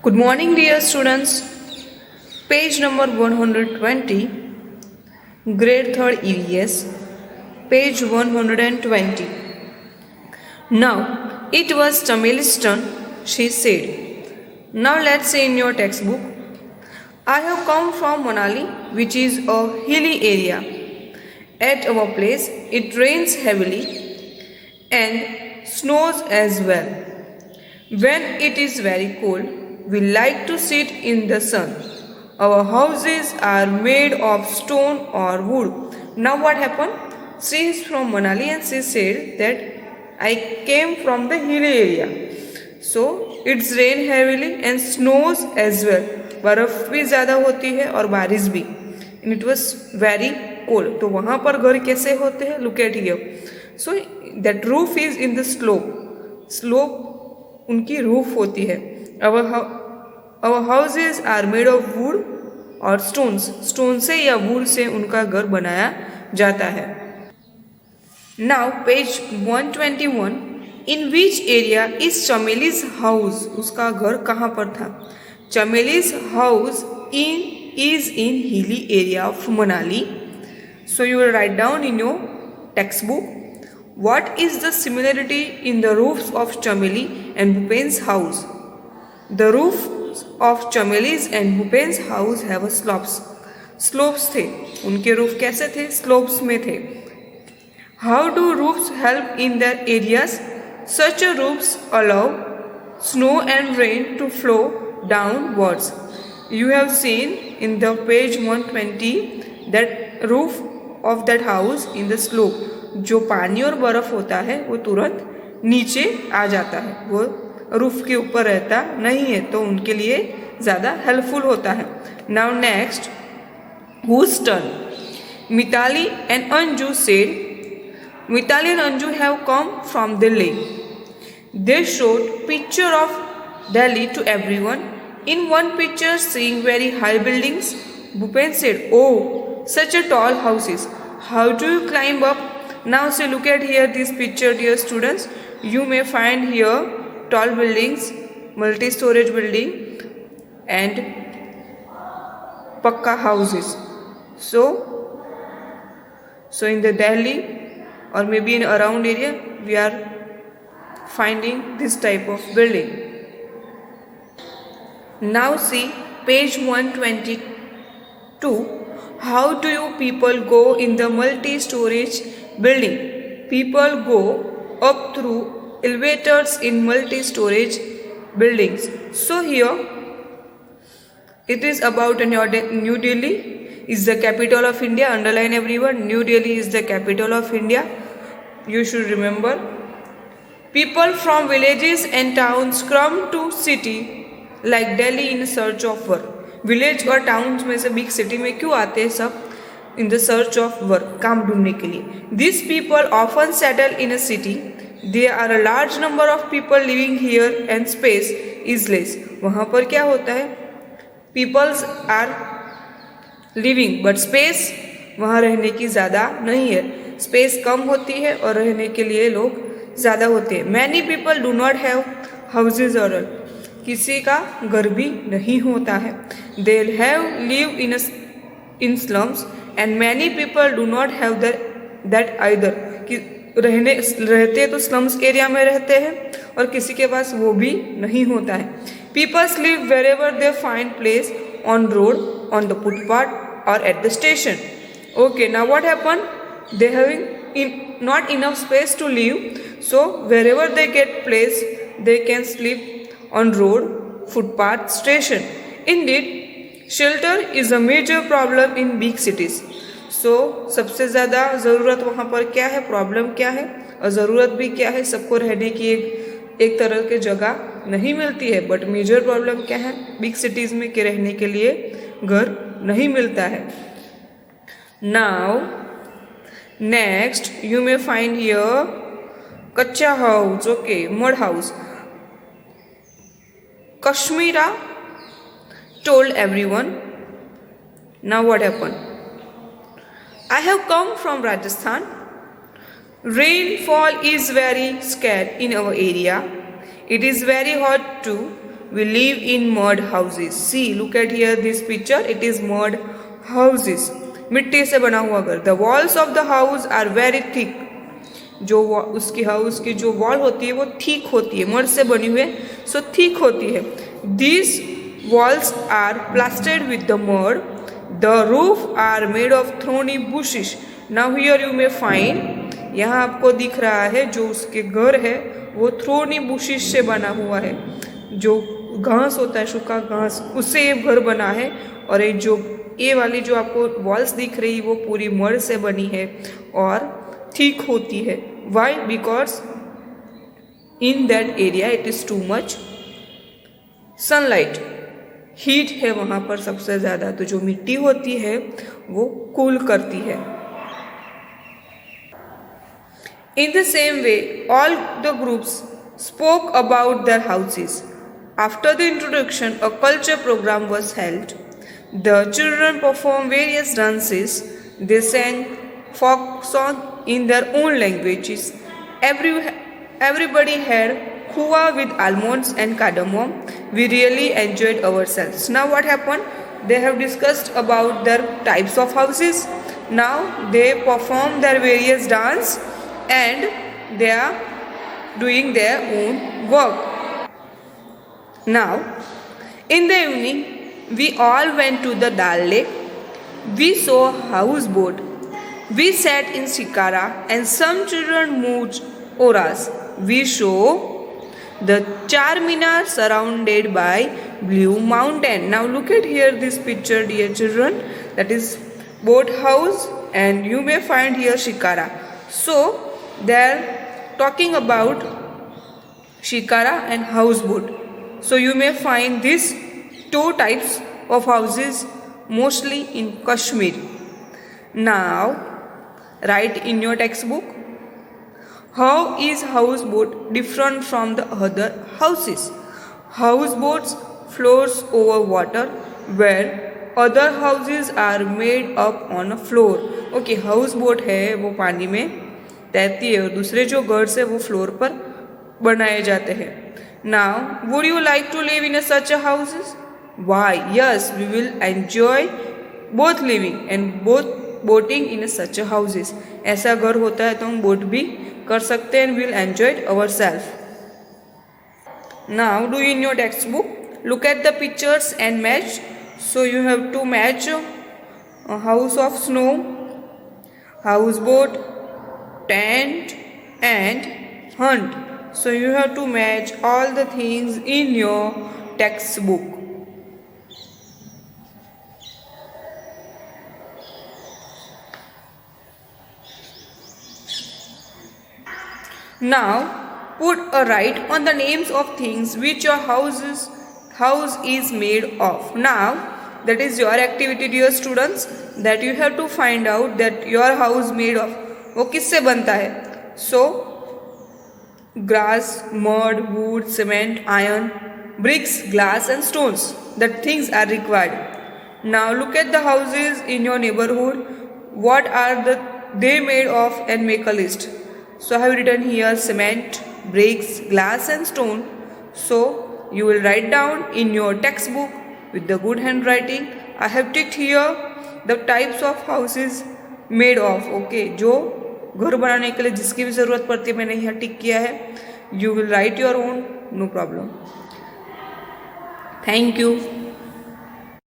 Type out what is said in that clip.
Good morning, dear students. Page number 120, grade 3rd EVS, page 120. Now, it was Chameli's turn, she said. Now let's say in your textbook, I have come from Manali, which is a hilly area. At our place, it rains heavily and snows as well. When it is very cold, we like to sit in the sun. Our houses are made of stone or wood. Now what happened? She is from Manali and she said that I came from the hilly area. So it's rain heavily and snows as well. बर्फ भी ज़्यादा होती है और बारिश भी. And it was very cold. तो वहाँ पर घर कैसे होते हैं? Look at here. So that roof is in the slope. Slope उनकी रूफ होती है. Our houses are made of wood और stones. Stone से या wood से उनका घर बनाया जाता है. Now page 121. In which area is Chameli's house? उसका घर कहाँ पर था? Chameli's house is in hilly area of Manali. So you will write down in your textbook. What is the similarity in the roofs of Chameli and Bhupen's house? The roofs of Chameli's and Bhupen's house have a slopes. Slopes थे. उनके roof कैसे थे? Slopes में थे. How do roofs help in their areas? Such a roofs allow snow and rain to flow downwards. You have seen in the page 120 that roof of that house in the slope. जो पानी और बर्फ होता है वो तुरंत नीचे आ जाता है, वो रूफ के ऊपर रहता नहीं है, तो उनके लिए ज़्यादा हेल्पफुल होता है. Now next, whose turn? Mitali and Anju said. Mitali and Anju have come from Delhi. They showed picture of Delhi to everyone. In one picture seeing very high buildings, Bhupen said, "Oh, such a tall houses. How do you climb up?" Now say, look at here this picture, dear students. You may find here tall buildings, multi-storage building and pakka houses. So in the Delhi or maybe in around area, we are finding this type of building. Now see page 122. How do you people go in the multi-storage building? People go up through elevators in multi-storage buildings. So here it is about New Delhi is the capital of India. Underline everyone. New Delhi is the capital of India. You should remember. People from villages and towns come to city like Delhi in search of work. Village और towns में से big city में क्यों आते हैं सब? In the search of work, काम ढूंढने के लिए. This people often settle in a city. There are a large number of people living here and space is less. वहाँ पर क्या होता है? Peoples are living but space वहाँ रहने की ज़्यादा नहीं है. स्पेस कम होती है और रहने के लिए लोग ज़्यादा होते हैं. Many people do not have houses और ऑल. किसी का घर भी नहीं होता है. They have live in slums and many people do not have that either. कि रहते तो स्लम्स एरिया में रहते हैं और किसी के पास वो भी नहीं होता है. Peoples live wherever they find place on road, on the footpath और at the station. Okay, now what happen? They having not enough space to live, so wherever they get place they can sleep on road, footpath, station. Indeed, shelter is a major problem in big cities. So सबसे ज़्यादा ज़रूरत वहाँ पर क्या है? Problem क्या है और ज़रूरत भी क्या है? सबको रहने की एक तरह की जगह नहीं मिलती है, बट मेजर प्रॉब्लम क्या है बिग सिटीज़ में? कि रहने के लिए घर नहीं मिलता है. Now next you may find here kacha house. Okay, mud house. Kashmira told everyone. Now what happened? I have come from Rajasthan. Rainfall is very scarce in our area. It is very hot too. we live in mud houses. See, look at here this picture. It is mud houses. मिट्टी से बना हुआ घर. The walls of the house are very thick. जो उसकी house की जो wall होती है वो थिक होती है, मड से बनी हुई है, सो थिक होती है. These walls are plastered with the mud. The roof are made of thorny bushes. Now here you may find, यहाँ आपको दिख रहा है जो उसके घर है वो थ्रोनी बुशिश से बना हुआ है. जो घास होता है, सूखा घास, उससे ये घर बना है. और ये वाली जो आपको वॉल्स दिख रही वो पूरी मड से बनी है और ठीक होती है. Why? Because in that area it is too much sunlight. Heat है वहाँ पर सबसे ज़्यादा, तो जो मिट्टी होती है वो कूल करती है. In the same way, all the groups spoke about their houses. After the introduction, a culture program was held. The children performed various dances. They sang folk songs in their own languages. Everybody had khuwa with almonds and cardamom. We really enjoyed ourselves. Now what happened? They have discussed about their types of houses. Now they perform their various dance and they are doing their own work. Now in the evening we all went to the Dal Lake. We saw a houseboat. We sat in shikara and some children moved oars. We saw the Charminar surrounded by blue mountain. Now look at here this picture, dear children. That is boat house and you may find here shikara. So they are talking about shikara and houseboat. So you may find these two types of houses mostly in Kashmir. Now write in your textbook, how is houseboat different from the other houses? Houseboats floats over water where other houses are made up on a floor. Okay, houseboat है वो पानी में तैरती है और दूसरे जो गर्ड्स है वो फ्लोर पर बनाए जाते हैं. Now, would you like to live in such a houses? Why? Yes, we will enjoy both living and both boating in such a houses. ऐसा घर होता है तो हम बोट भी कर सकते हैं and we'll enjoy it ourselves. Now, do in your textbook, look at the pictures and match. So you have to match a house of snow, houseboat, tent and hunt. So you have to match all the things in your textbook. Now put a write on the names of things which your house is made of. Now that is your activity, dear students, that you have to find out that your house made of वो किससे बनता है. So grass, mud, wood, cement, iron, bricks, glass and stones. That things are required. Now look at the houses in your neighborhood. What are they made of and make a list. So I have written here cement, bricks, glass and stone. So you will write down in your textbook with the good handwriting. I have ticked here the types of houses made of. Okay, जो घर बनाने के लिए जिसकी भी ज़रूरत पड़ती है मैंने यहाँ टिक किया है. You will write your own, no problem. Thank you.